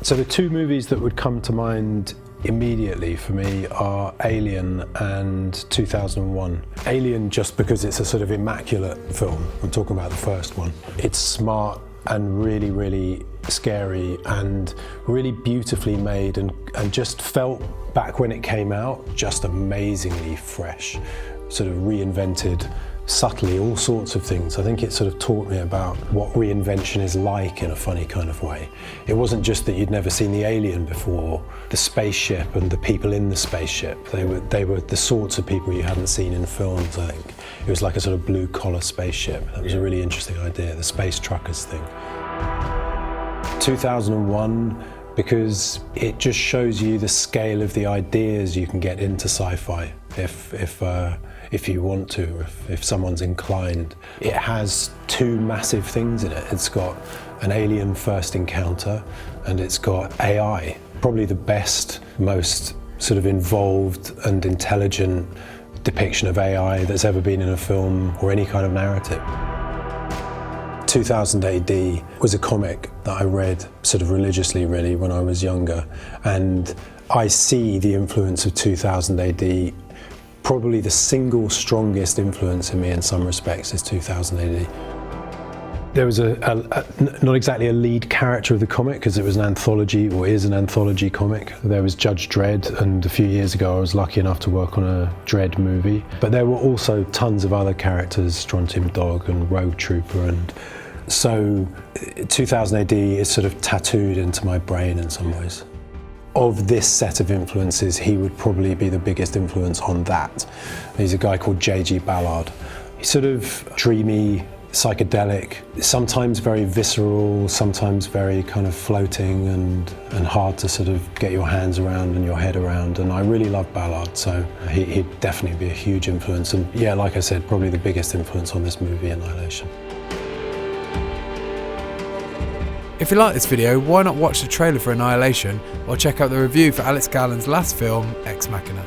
So the two movies that would come to mind immediately for me are Alien and 2001. Alien just because it's a sort of immaculate film. I'm talking about the first one. It's smart and really, really scary and really beautifully made and just felt, back when it came out, just amazingly fresh. Sort of reinvented subtly all sorts of things. I think it sort of taught me about what reinvention is like in a funny kind of way. It wasn't just that you'd never seen the alien before, the spaceship and the people in the spaceship. They were the sorts of people you hadn't seen in films, I think. It was like a sort of blue-collar spaceship. That was a really interesting idea, the space truckers thing. 2001, because it just shows you the scale of the ideas you can get into sci-fi if you want to, if someone's inclined. It has two massive things in it. It's got an alien first encounter and it's got AI. Probably the best, most sort of involved and intelligent depiction of AI that's ever been in a film or any kind of narrative. 2000 AD was a comic that I read sort of religiously really when I was younger, and I see the influence of 2000 AD. Probably the single strongest influence in me in some respects is 2000 AD. There was not exactly a lead character of the comic because it was an anthology, or is an anthology comic. There was Judge Dredd, and a few years ago I was lucky enough to work on a Dredd movie. But there were also tons of other characters, Strontium Dog and Rogue Trooper, and so 2000 AD is sort of tattooed into my brain in some ways. Of this set of influences, he would probably be the biggest influence on that. He's a guy called J.G. Ballard. He's sort of dreamy, psychedelic, sometimes very visceral, sometimes very kind of floating and hard to sort of get your hands around and your head around. And I really love Ballard, so he'd definitely be a huge influence. And yeah, like I said, probably the biggest influence on this movie, Annihilation. If you like this video, why not watch the trailer for Annihilation or check out the review for Alex Garland's last film, Ex Machina.